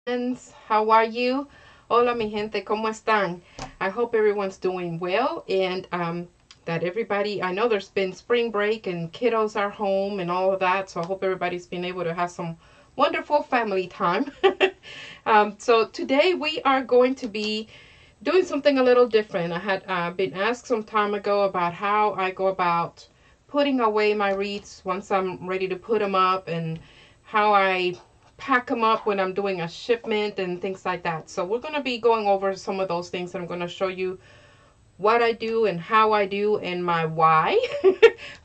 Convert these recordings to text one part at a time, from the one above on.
Friends, how are you? Hola mi gente, ¿cómo están? I hope everyone's doing well and that everybody, I know there's been spring break and kiddos are home and all of that, so I hope everybody's been able to have some wonderful family time. So today we are going to be doing something a little different. I had been asked some time ago about how I go about putting away my wreaths once I'm ready to put them up, and how I pack them up when I'm doing a shipment and things like that. So we're going to be going over some of those things, and I'm going to show you what I do and how I do and my why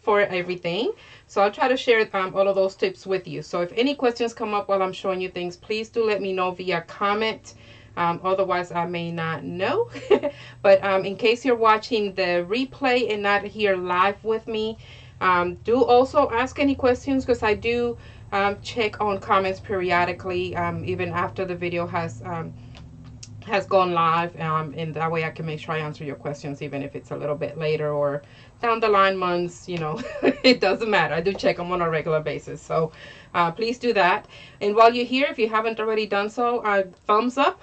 for everything. So I'll try to share all of those tips with you. So if any questions come up while I'm showing you things, please do let me know via comment. Otherwise, I may not know. But in case you're watching the replay and not here live with me, do also ask any questions, because I do check on comments periodically, even after the video has gone live, and that way I can make sure I answer your questions, even if it's a little bit later or down the line months, you know. It doesn't matter. I do check them on a regular basis, so please do that. And while you're here, if you haven't already done so, thumbs up.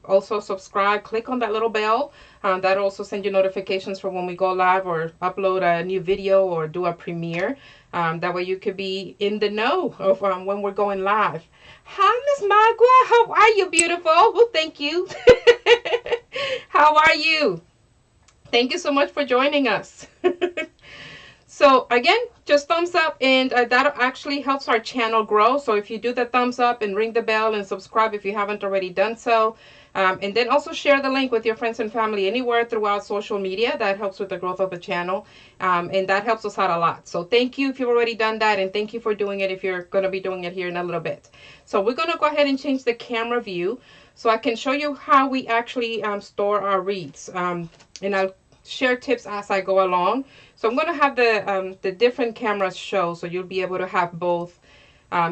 Also subscribe, click on that little bell. That'll also send you notifications for when we go live or upload a new video or do a premiere. That way you could be in the know of when we're going live. Hi, Miss Magua. How are you, beautiful? Well, thank you. How are you? Thank you so much for joining us. So again, just thumbs up, and that actually helps our channel grow. So if you do the thumbs up and ring the bell and subscribe if you haven't already done so, and then also share the link with your friends and family anywhere throughout social media. That helps with the growth of the channel, and that helps us out a lot. So thank you if you've already done that, and thank you for doing it if you're going to be doing it here in a little bit. So we're going to go ahead and change the camera view so I can show you how we actually store our wreaths, and I'll share tips as I go along. So I'm going to have the different cameras show, so you'll be able to have both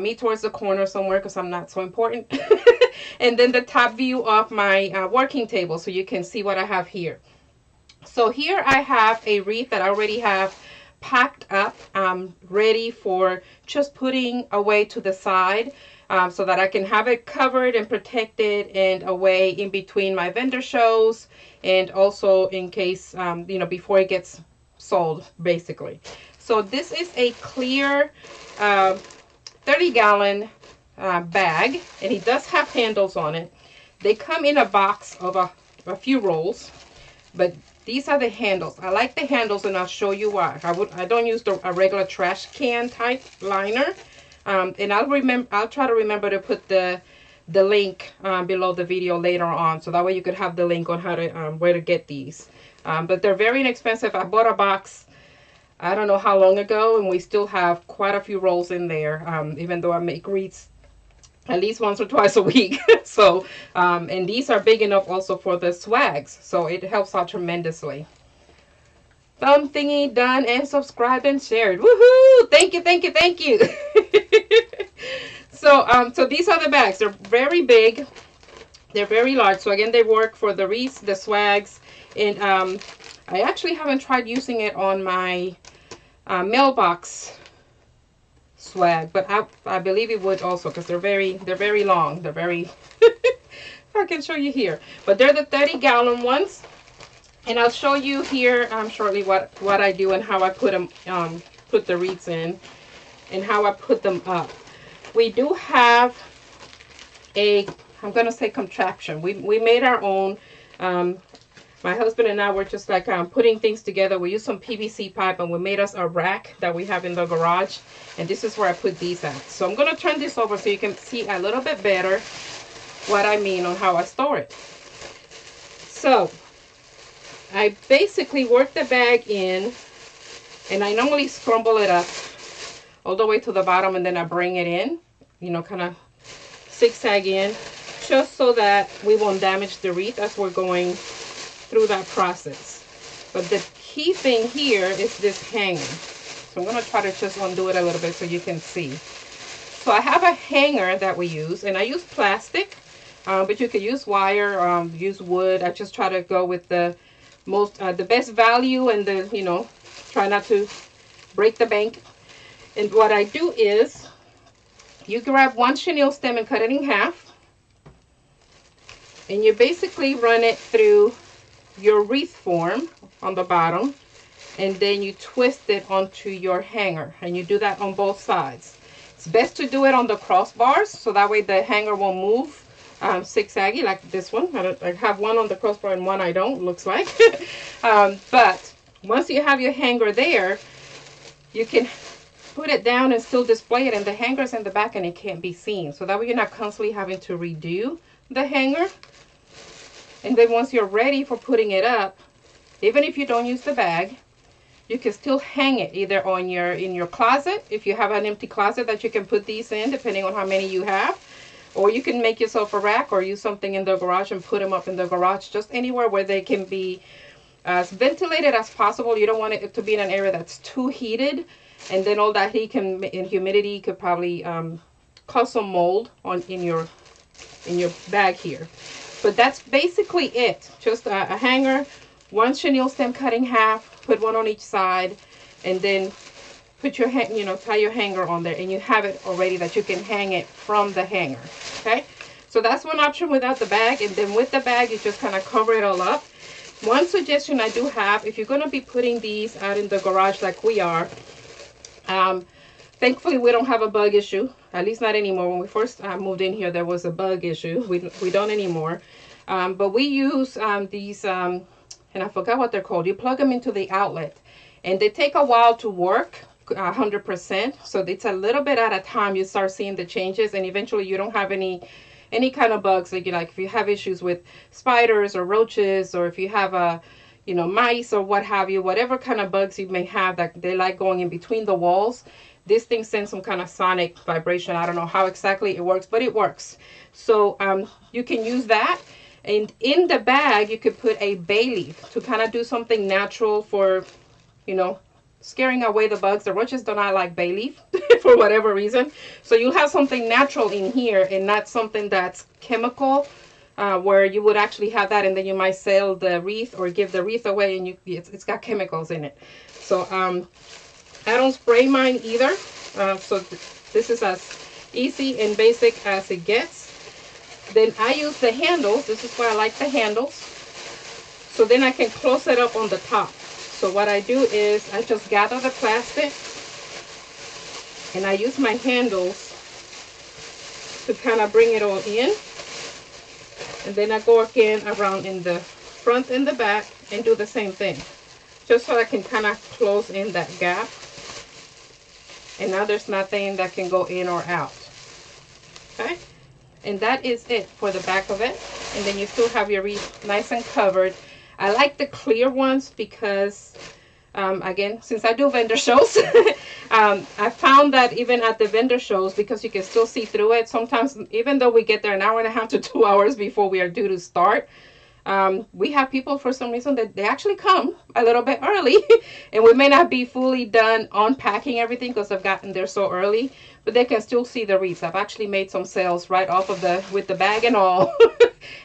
me towards the corner somewhere, because I'm not so important, and then the top view of my working table, so you can see what I have here. So here I have a wreath that I already have packed up, ready for just putting away to the side, so that I can have it covered and protected and away in between my vendor shows, and also in case, you know, before it gets sold, basically. So this is a clear 30-gallon bag, and it does have handles on it. They come in a box of a few rolls, but these are the handles. I like the handles, and I'll show you why. I don't use a regular trash can type liner, and I'll try to remember to put the link below the video later on, so that way you could have the link on how to where to get these. But they're very inexpensive. I bought a box, I don't know how long ago, and we still have quite a few rolls in there, even though I make wreaths at least once or twice a week. So, and these are big enough also for the swags, so it helps out tremendously. Thumb thingy done, and subscribed and shared. Woohoo! Thank you, thank you, thank you. So these are the bags. They're very big. They're very large. So again, they work for the wreaths, the swags, and I actually haven't tried using it on my mailbox swag, but I believe it would also, because they're very long. They're very if I can show you here, but they're the 30-gallon ones, and I'll show you here shortly what I do and how I put them, put the wreaths in, and how I put them up. We do have I'm gonna say contraption. We made our own. My husband and I were just like putting things together. We used some PVC pipe, and we made us a rack that we have in the garage, and this is where I put these at. So I'm gonna turn this over so you can see a little bit better what I mean on how I store it. So I basically work the bag in, and I normally scramble it up all the way to the bottom, and then I bring it in, you know, kind of zigzag in, just so that we won't damage the wreath as we're going through that process. But the key thing here is this hanger. So I'm going to try to just undo it a little bit so you can see. So I have a hanger that we use, and I use plastic, but you could use wire, use wood. I just try to go with the best value, and the, you know, try not to break the bank. And what I do is, you grab one chenille stem and cut it in half. And you basically run it through your wreath form on the bottom, and then you twist it onto your hanger, and you do that on both sides. It's best to do it on the crossbars, so that way the hanger won't move zigzaggy like this one. I have one on the crossbar and one I don't, looks like. But once you have your hanger there, you can put it down and still display it, and the hanger's in the back and it can't be seen. So that way you're not constantly having to redo the hanger. And then once you're ready for putting it up, even if you don't use the bag, you can still hang it either on in your closet, if you have an empty closet that you can put these in, depending on how many you have. Or you can make yourself a rack or use something in the garage and put them up in the garage, just anywhere where they can be as ventilated as possible. You don't want it to be in an area that's too heated, and then all that heat and humidity could probably cause some mold in your bag here. But that's basically it. Just a hanger, one chenille stem cut in half, put one on each side, and then put your tie your hanger on there, and you have it already that you can hang it from the hanger. Okay, so that's one option without the bag. And then with the bag, you just kind of cover it all up. One suggestion I do have, if you're going to be putting these out in the garage like we are, thankfully we don't have a bug issue, at least not anymore. When we first moved in here, there was a bug issue. We don't anymore. But we use these, and I forgot what they're called. You plug them into the outlet, and they take a while to work 100%. So it's a little bit at a time you start seeing the changes, and eventually you don't have any kind of bugs. Like if you have issues with spiders or roaches, or if you have mice or what have you, whatever kind of bugs you may have that they like going in between the walls, this thing sends some kind of sonic vibration. I don't know how exactly it works, but it works. So you can use that. And in the bag, you could put a bay leaf to kind of do something natural for, scaring away the bugs. The roaches do not like bay leaf for whatever reason. So you'll have something natural in here and not something that's chemical, where you would actually have that, and then you might sell the wreath or give the wreath away, and it's got chemicals in it. So I don't spray mine either. So this is as easy and basic as it gets. Then I use the handles. This is why I like the handles. So then I can close it up on the top. So what I do is I just gather the plastic, and I use my handles to kind of bring it all in. And then I go again around in the front and the back and do the same thing, just so I can kind of close in that gap. And now there's nothing that can go in or out. Okay? And that is it for the back of it. And then you still have your wreath nice and covered. I like the clear ones because, again, since I do vendor shows, I found that even at the vendor shows, because you can still see through it, sometimes even though we get there an hour and a half to 2 hours before we are due to start, we have people, for some reason, that they actually come a little bit early, and we may not be fully done unpacking everything because I've gotten there so early, but they can still see the wreaths. I've actually made some sales right off of with the bag and all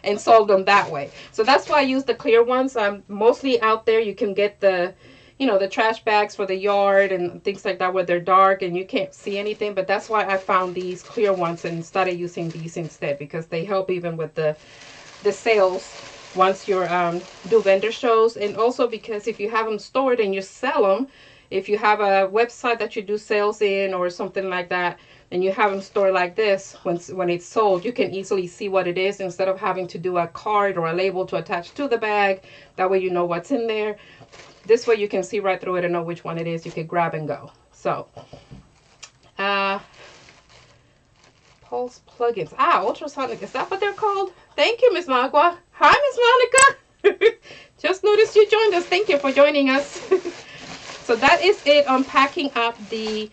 and sold them that way. So that's why I use the clear ones. Mostly out there you can get the the trash bags for the yard and things like that where they're dark and you can't see anything, but that's why I found these clear ones and started using these instead, because they help even with the sales once you're do vendor shows. And also because if you have them stored and you sell them, if you have a website that you do sales in or something like that, and you have them stored like this, when it's sold, you can easily see what it is instead of having to do a card or a label to attach to the bag. That way you know what's in there. This way you can see right through it and know which one it is. You can grab and go. So pulse plugins. Ultrasonic, is that what they're called? Thank you, Miss Magua. Hi, Miss Monica. Just noticed you joined us. Thank you for joining us. So that is it on packing up the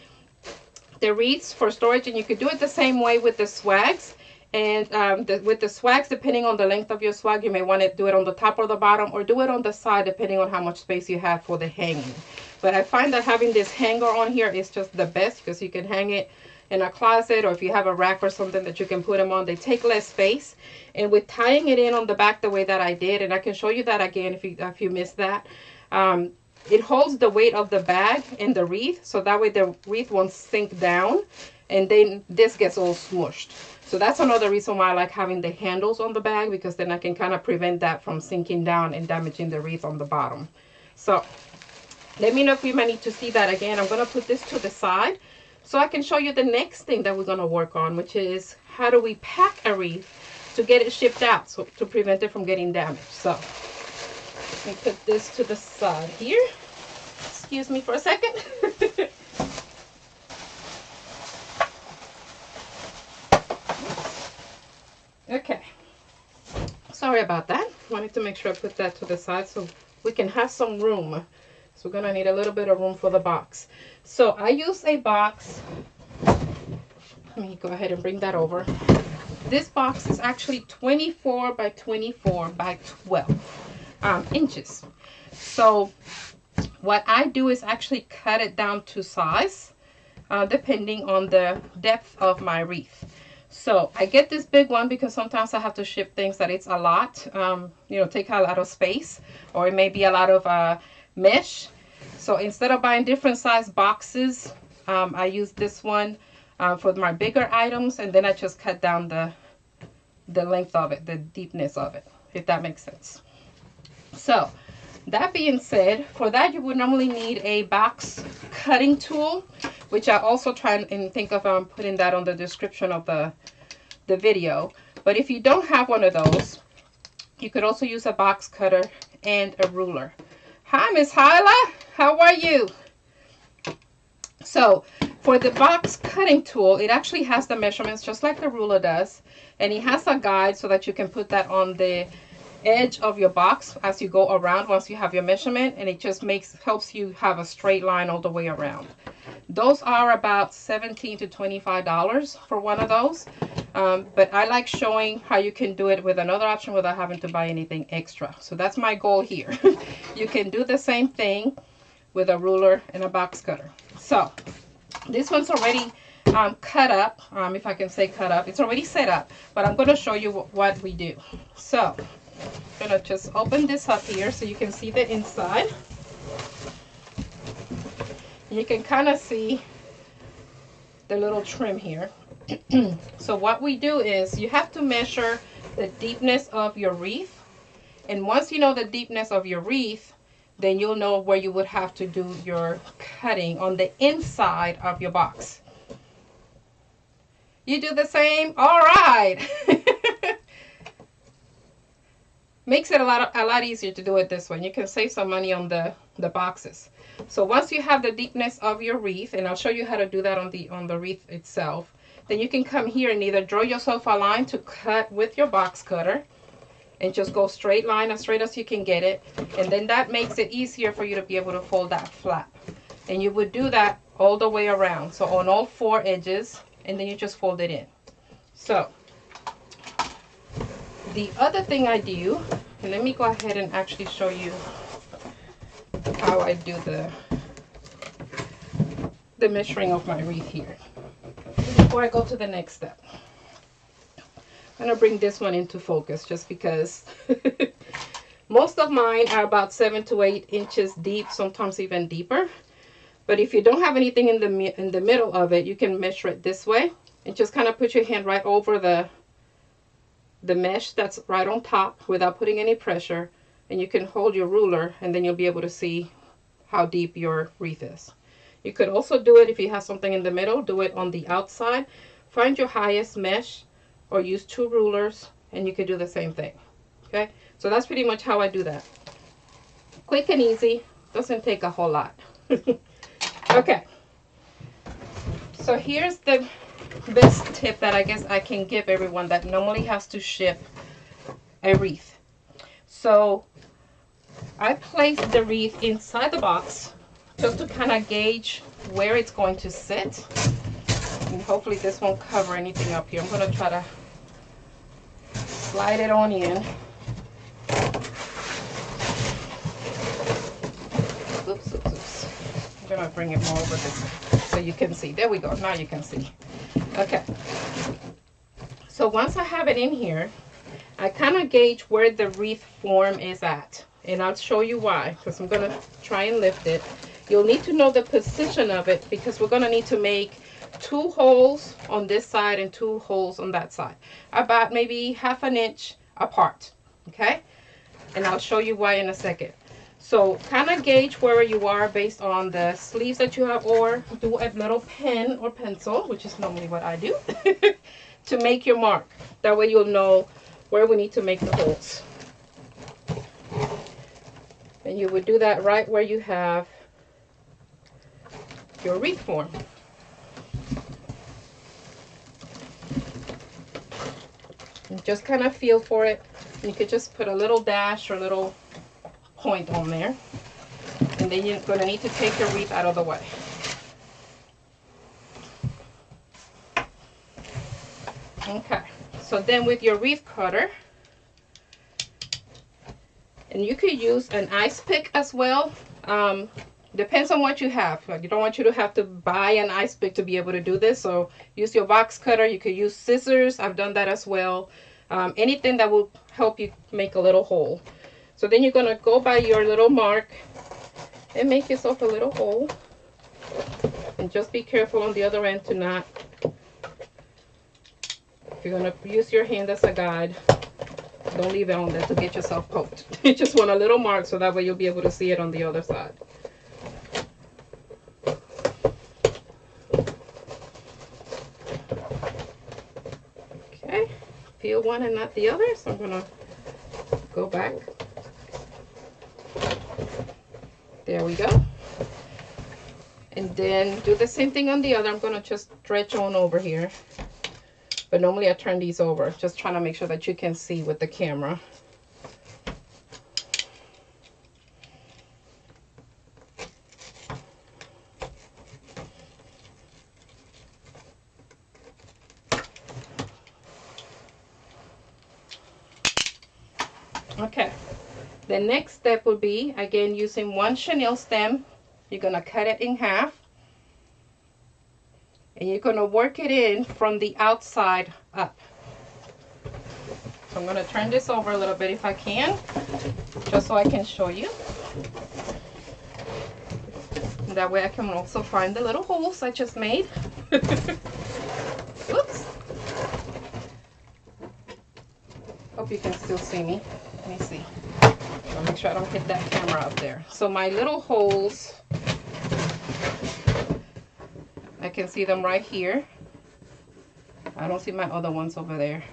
wreaths for storage, and you could do it the same way with the swags. And with the swags, depending on the length of your swag, you may want to do it on the top or the bottom, or do it on the side depending on how much space you have for the hanging. But I find that having this hanger on here is just the best, because you can hang it in a closet, or if you have a rack or something that you can put them on, they take less space. And with tying it in on the back the way that I did, and I can show you that again if you missed that, it holds the weight of the bag and the wreath, so that way the wreath won't sink down and then this gets all smushed. So that's another reason why I like having the handles on the bag, because then I can kind of prevent that from sinking down and damaging the wreath on the bottom. So let me know if you might need to see that again. I'm going to put this to the side so I can show you the next thing that we're going to work on, which is how do we pack a wreath to get it shipped out, so to prevent it from getting damaged. So let me put this to the side here. Excuse me for a second. Okay, sorry about that. Wanted to make sure I put that to the side so we can have some room. So we're gonna need a little bit of room for the box. So I use a box. Let me go ahead and bring that over. This box is actually 24 by 24 by 12 inches. So what I do is actually cut it down to size, depending on the depth of my wreath. So I get this big one because sometimes I have to ship things that it's a lot, you know, take a lot of space, or it may be a lot of mesh. So instead of buying different size boxes, I use this one for my bigger items, and then I just cut down the length of it, the deepness of it, if that makes sense. So that being said, for that you would normally need a box cutting tool, which I also try and think of putting that on the description of the video. But if you don't have one of those, you could also use a box cutter and a ruler. Hi, Miss Hyla, how are you? So for the box cutting tool, it actually has the measurements just like the ruler does, and it has a guide so that you can put that on the edge of your box as you go around once you have your measurement, and it just helps you have a straight line all the way around. Those are about $17 to $25 for one of those, but I like showing how you can do it with another option without having to buy anything extra. So that's my goal here. You can do the same thing with a ruler and a box cutter. So this one's already cut up, if I can say cut up. It's already set up, but I'm going to show you what we do. So I'm going to just open this up here so you can see the inside. You can kind of see the little trim here. So what we do is you have to measure the deepness of your wreath, and once you know the deepness of your wreath, then you'll know where you would have to do your cutting on the inside of your box. You do the same? All right. Makes it a lot easier to do it this way. You can save some money on the boxes. So once you have the deepness of your wreath, and I'll show you how to do that on the wreath itself, then you can come here and either draw yourself a line to cut with your box cutter, and just go straight line, as straight as you can get it, and then that makes it easier for you to be able to fold that flap. And you would do that all the way around, so on all 4 edges, and then you just fold it in. So the other thing I do, and let me go ahead and actually show you how I do the measuring of my wreath here before I go to the next step. I'm going to bring this one into focus just because most of mine are about 7 to 8 inches deep, sometimes even deeper. But if you don't have anything in the middle of it, you can measure it this way and just kind of put your hand right over the mesh that's right on top without putting any pressure, and you can hold your ruler, and then you'll be able to see how deep your wreath is. You could also do it if you have something in the middle, do it on the outside. Find your highest mesh or use 2 rulers, and you could do the same thing. Okay, so that's pretty much how I do that. Quick and easy, doesn't take a whole lot. Okay, so here's the best tip that I guess I can give everyone that normally has to ship a wreath. So I place the wreath inside the box just to kind of gauge where it's going to sit, and hopefully this won't cover anything up here. I'm going to try to slide it on in. Oops, oops, oops. I'm going to bring it more over this way so you can see. There we go. Now you can see. Okay. So once I have it in here, I kind of gauge where the wreath form is at. And I'll show you why, because I'm going to try and lift it. You'll need to know the position of it because we're going to need to make 2 holes on this side and 2 holes on that side, about maybe 1/2 inch apart. Okay, and I'll show you why in a second. So kind of gauge where you are based on the sleeves that you have, or do a little pen or pencil, which is normally what I do, to make your mark. That way you'll know where we need to make the holes. And you would do that right where you have your wreath form. And just kind of feel for it. You could just put a little dash or a little point on there. And then you're going to need to take your wreath out of the way. Okay, so then with your wreath cutter, and you could use an ice pick as well. Depends on what you have. Like, you don't want you to have to buy an ice pick to be able to do this. So use your box cutter. You could use scissors. I've done that as well. Anything that will help you make a little hole. So then you're going to go by your little mark and make yourself a little hole. And just be careful on the other end to not, if you're going to use your hand as a guide, don't leave it on there to get yourself poked. You just want a little mark so that way you'll be able to see it on the other side. Okay, feel one and not the other, so I'm going to go back. There we go. And then do the same thing on the other. I'm going to just stretch on over here. But normally I turn these over, just trying to make sure that you can see with the camera. Okay, the next step would be, again, using one chenille stem. You're going to cut it in half. And you're going to work it in from the outside up. So I'm going to turn this over a little bit if I can, just so I can show you. And that way I can also find the little holes I just made. Oops. Hope you can still see me. Let me see. I'll make sure I don't hit that camera up there. So my little holes, I can see them right here. I don't see my other ones over there.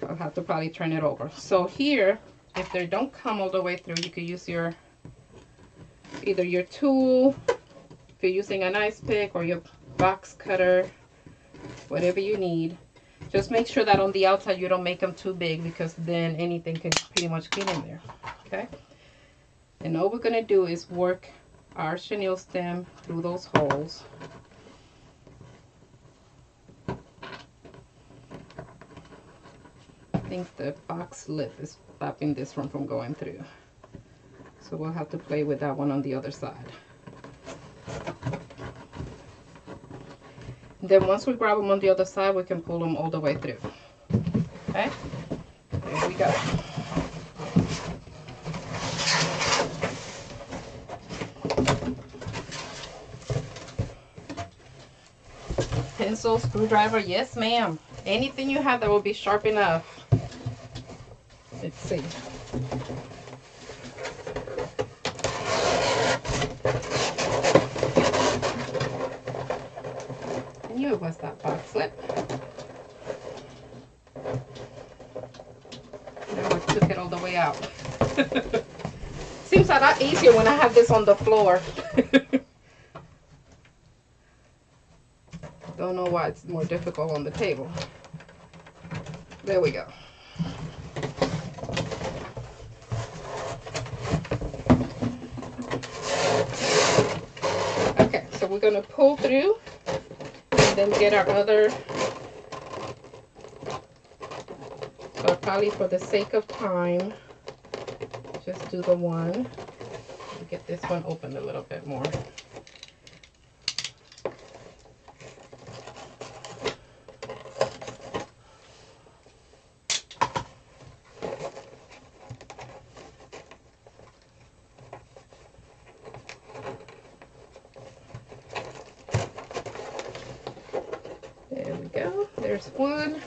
I'll have to probably turn it over. So here, if they don't come all the way through, you could use your, either your tool, if you're using an ice pick, or your box cutter, whatever you need. Just make sure that on the outside you don't make them too big, because then anything can pretty much get in there. Okay? And all we're going to do is work our chenille stem through those holes. I think the box lip is stopping this one from going through. So we'll have to play with that one on the other side. Then once we grab them on the other side, we can pull them all the way through. Okay? There we go. Pencil, screwdriver, yes ma'am. Anything you have that will be sharp enough. Let's see. I knew it was that box slip. Now I took it all the way out. Seems a lot easier when I have this on the floor. Don't know why it's more difficult on the table. There we go. Okay, so we're going to pull through and then get our other. So probably for the sake of time, just do the one. Get this one open a little bit more. There's one.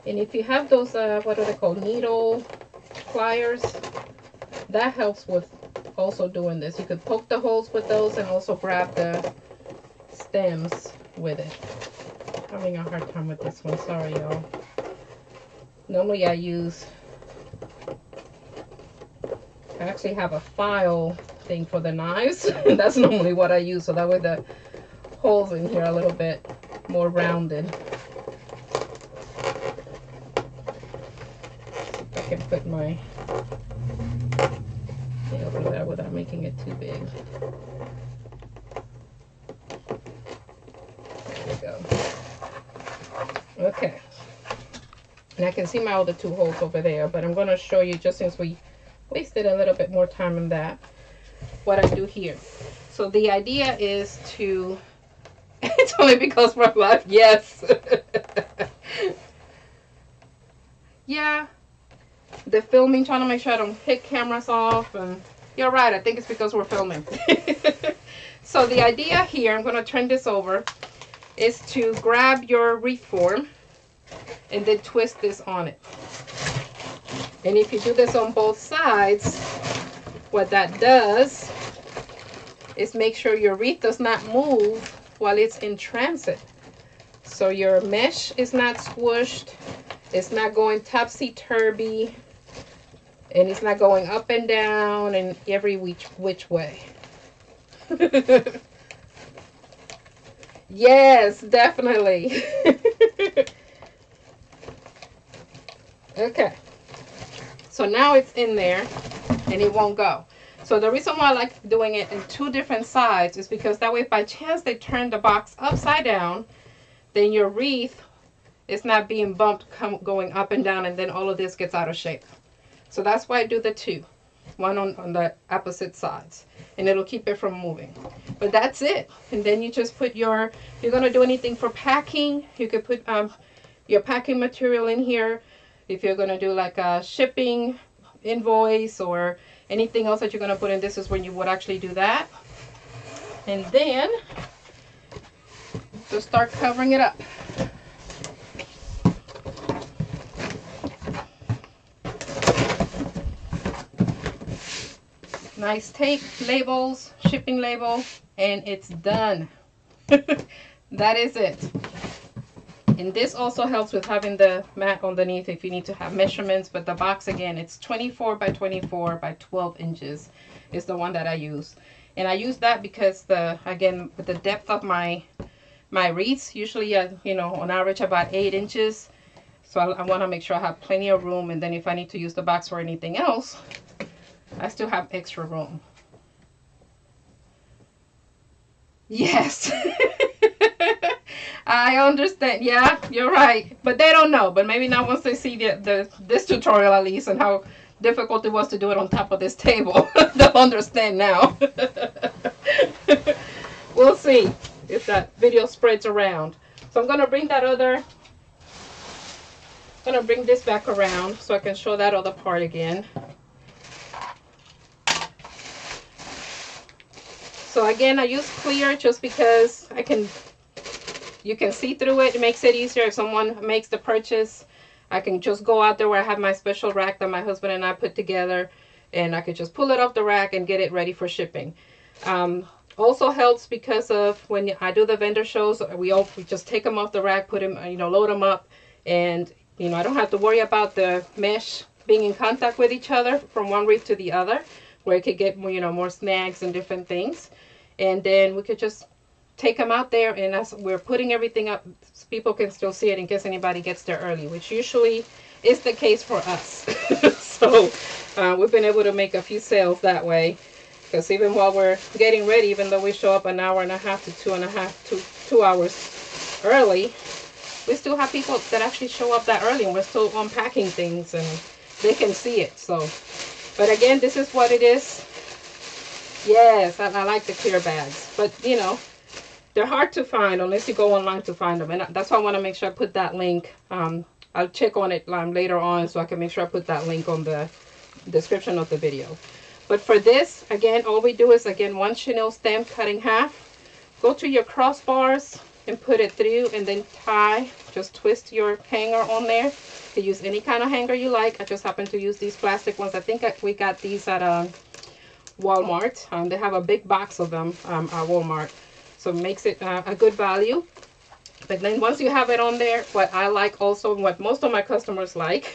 And if you have those, what are they called, needle pliers, that helps with also doing this. You could poke the holes with those and also grab the stems with it. Having a hard time with this one, sorry y'all. Normally I actually have a file thing for the knives. That's normally what I use, so that way the holes in here are a little bit more rounded. I can put my nail through that without making it too big. There we go. Okay. And I can see my other two holes over there, but I'm going to show you, just since we wasted a little bit more time on that, what I do here. So the idea is to, it's only because we're live, yes. Yeah, the filming, trying to make sure I don't hit cameras off, and you're right, I think it's because we're filming. So the idea here, I'm going to turn this over, is to grab your wreath form and then twist this on it. And if you do this on both sides, what that does is make sure your wreath does not move while it's in transit. So your mesh is not squished, it's not going topsy-turvy, and it's not going up and down and every which way. Yes, definitely. Okay. So now it's in there and it won't go. So the reason why I like doing it in two different sides is because that way if by chance they turn the box upside down, then your wreath is not being bumped going up and down, and then all of this gets out of shape. So that's why I do the two. One on the opposite sides. And it'll keep it from moving. But that's it. And then you just put your, if you're going to do anything for packing, you could put your packing material in here. If you're going to do like a shipping invoice or anything else that you're going to put in, this is when you would actually do that. And then just start covering it up. Nice tape, labels, shipping label, and it's done. That is it. And this also helps with having the mat underneath if you need to have measurements. But the box, again, it's 24 by 24 by 12 inches is the one that I use. And I use that because, again, with the depth of my wreaths, usually, you know, on average about 8 inches. So I want to make sure I have plenty of room. And then if I need to use the box for anything else, I still have extra room. Yes. I understand. Yeah, you're right. But they don't know. But maybe not once they see this tutorial at least, and how difficult it was to do it on top of this table. They'll understand now. We'll see if that video spreads around. So I'm going to bring this back around so I can show that other part again. So again, I use clear just because you can see through it. It makes it easier if someone makes the purchase. I can just go out there where I have my special rack that my husband and I put together, and I could just pull it off the rack and get it ready for shipping. Also helps because of when I do the vendor shows, we just take them off the rack, put them, you know, load them up, and you know, I don't have to worry about the mesh being in contact with each other from one wreath to the other, where it could get more, you know, more snags and different things. And then we could just take them out there, and as we're putting everything up, people can still see it in case anybody gets there early, which usually is the case for us. So we've been able to make a few sales that way, because even while we're getting ready, even though we show up an hour and a half to 2 hours early, we still have people that actually show up that early, and we're still unpacking things and they can see it. So, but again, this is what it is. Yes, I like the clear bags, but you know, they're hard to find unless you go online to find them. And that's why I want to make sure I put that link. I'll check on it later on so I can make sure I put that link on the description of the video. But for this, again, all we do is, again, one chenille stem cut in half. Go to your crossbars and put it through, and then tie. Just twist your hanger on there. You can use any kind of hanger you like. I just happen to use these plastic ones. I think we got these at Walmart. They have a big box of them at Walmart. So it makes it a good value. But then once you have it on there, what I like also, what most of my customers like,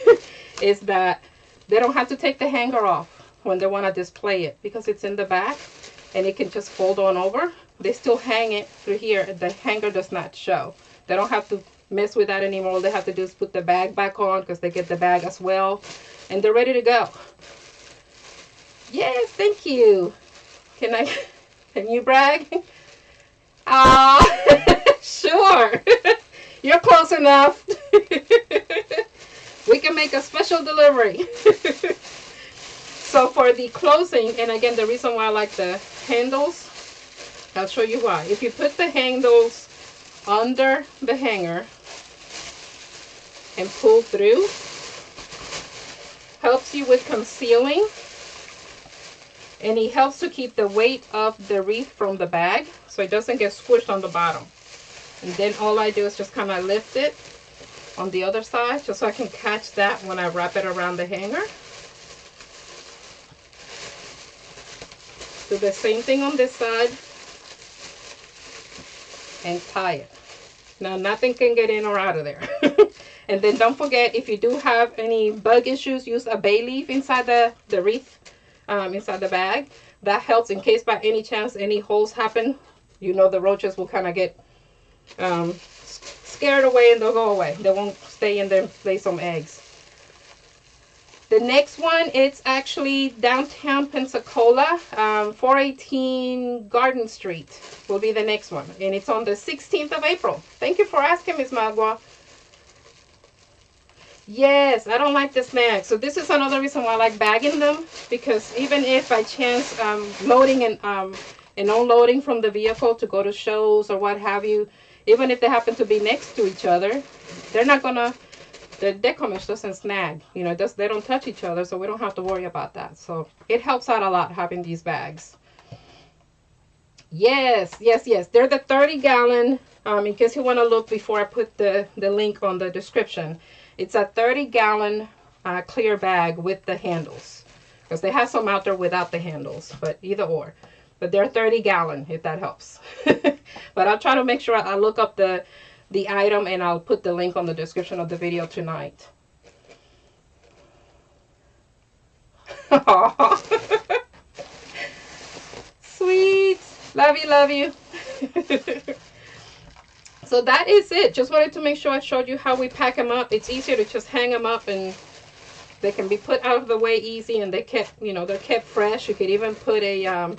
is that they don't have to take the hanger off when they want to display it, because it's in the back and it can just fold on over. They still hang it through here. The hanger does not show. They don't have to mess with that anymore. All they have to do is put the bag back on, because they get the bag as well, and they're ready to go. Yes, thank you. Can you brag? Sure. You're close enough. We can make a special delivery. So for the closing, and again, the reason why I like the handles, I'll show you why. If you put the handles under the hanger and pull through, helps you with concealing, and it helps to keep the weight of the wreath from the bag, so it doesn't get squished on the bottom. And then all I do is just kind of lift it on the other side, just so I can catch that when I wrap it around the hanger. Do the same thing on this side and tie it. Now nothing can get in or out of there. And then don't forget, if you do have any bug issues, use a bay leaf inside the wreath, inside the bag. That helps in case by any chance any holes happen. You know, the roaches will kind of get scared away and they'll go away. They won't stay in there and lay some eggs. The next one, it's actually downtown Pensacola, 418 Garden Street will be the next one. And it's on the 16th of April. Thank you for asking, Miss Magua. Yes, I don't like the snags. So this is another reason why I like bagging them, because even if by chance loading and unloading from the vehicle to go to shows or what have you, even if they happen to be next to each other, they're not gonna, the decomage doesn't snag. You know, they don't touch each other, so we don't have to worry about that. So it helps out a lot having these bags. Yes, yes, yes. They're the 30-gallon. In case you want to look before I put the link on the description. It's a 30-gallon clear bag with the handles. Because they have some out there without the handles, but either or. But they're 30-gallon, if that helps. But I'll try to make sure I look up the item, and I'll put the link on the description of the video tonight. Sweet. Love you, love you. So that is it. Just wanted to make sure I showed you how we pack them up. It's easier to just hang them up, and they can be put out of the way easy, and they kept, you know, they're kept fresh. You could even put a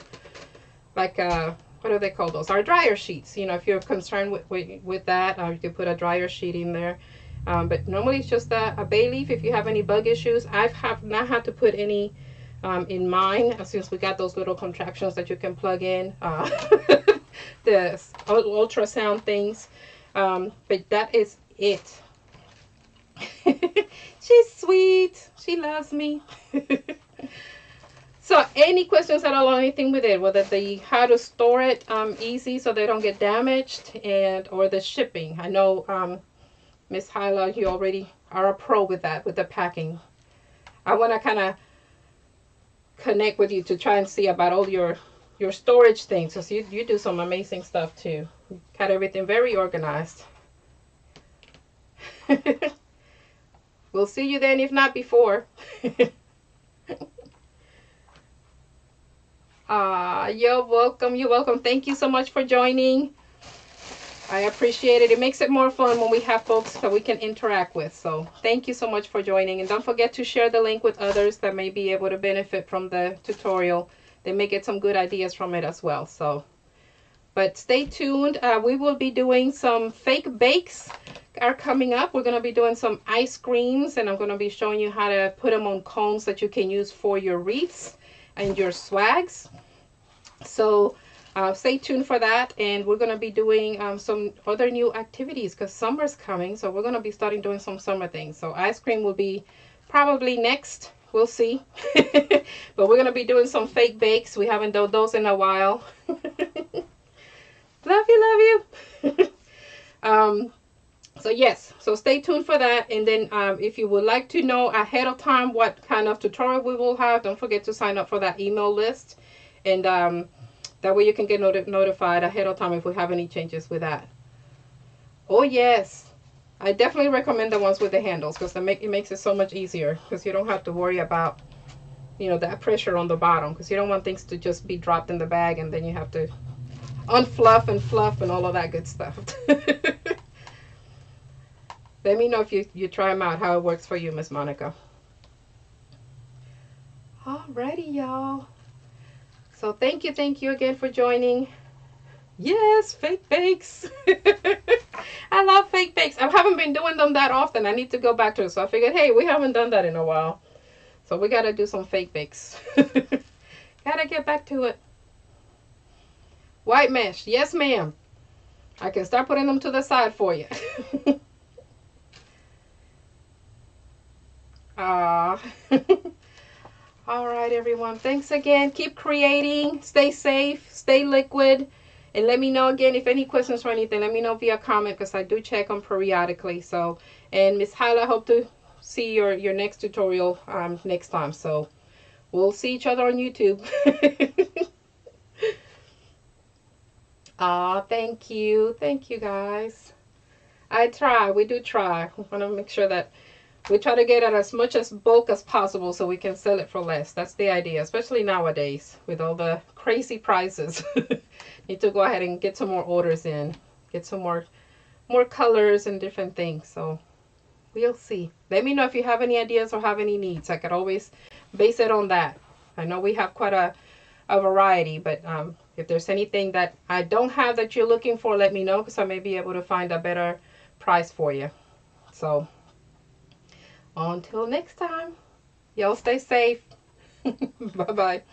like a, what do they call those? Our dryer sheets. You know, if you're concerned with that, you could put a dryer sheet in there. But normally it's just a bay leaf if you have any bug issues. I've not had to put any in mine, since we got those little contraptions that you can plug in, the ultrasound things. But that is it. She's sweet. She loves me. So any questions at all on anything with it, whether how to store it easy so they don't get damaged, or the shipping. I know Miss Hyla, you already are a pro with that, with the packing. I want to kind of connect with you to try and see about all your storage things, because you do some amazing stuff too. You got everything very organized. We'll see you then, if not before. You're welcome. You're welcome. Thank you so much for joining. I appreciate it. It makes it more fun when we have folks that we can interact with. So thank you so much for joining. And don't forget to share the link with others that may be able to benefit from the tutorial. They may get some good ideas from it as well. So, but stay tuned. We will be doing some fake bakes are coming up. We're going to be doing some ice creams, and I'm going to be showing you how to put them on cones that you can use for your wreaths and your swags. So stay tuned for that. And we're going to be doing some other new activities, because summer's coming, so we're going to be starting doing some summer things. So ice cream will be probably next we'll see. But we're gonna be doing some fake bakes. We haven't done those in a while. Love you, love you. So yes, so stay tuned for that. And then if you would like to know ahead of time what kind of tutorial we will have, don't forget to sign up for that email list. And that way you can get notified ahead of time if we have any changes with that. Oh yes, I definitely recommend the ones with the handles, because it makes it so much easier, because you don't have to worry about, you know, that pressure on the bottom, because you don't want things to just be dropped in the bag and then you have to unfluff and fluff and all of that good stuff. Let me know if you try them out, how it works for you, Miss Monica. Alrighty, y'all. So thank you again for joining. Yes, fake bakes. I love fake bakes. I haven't been doing them that often. I need to go back to it. So I figured, hey, we haven't done that in a while. So we got to do some fake bakes. Got to get back to it. White mesh. Yes, ma'am. I can start putting them to the side for you. All right, everyone. Thanks again. Keep creating. Stay safe. Stay liquid. And let me know again if any questions or anything. Let me know via comment, because I do check them periodically. So, and Miss Hyla, I hope to see your next tutorial next time. So we'll see each other on YouTube. Thank you. Thank you, guys. I try. We do try. We want to make sure that we try to get it as much as bulk as possible so we can sell it for less. That's the idea, especially nowadays with all the crazy prices. Need to go ahead and get some more orders in, get some more colors and different things. So we'll see. Let me know if you have any ideas or have any needs. I could always base it on that. I know we have quite a variety, but if there's anything that I don't have that you're looking for, let me know, because I may be able to find a better price for you. So until next time, y'all stay safe. Bye-bye.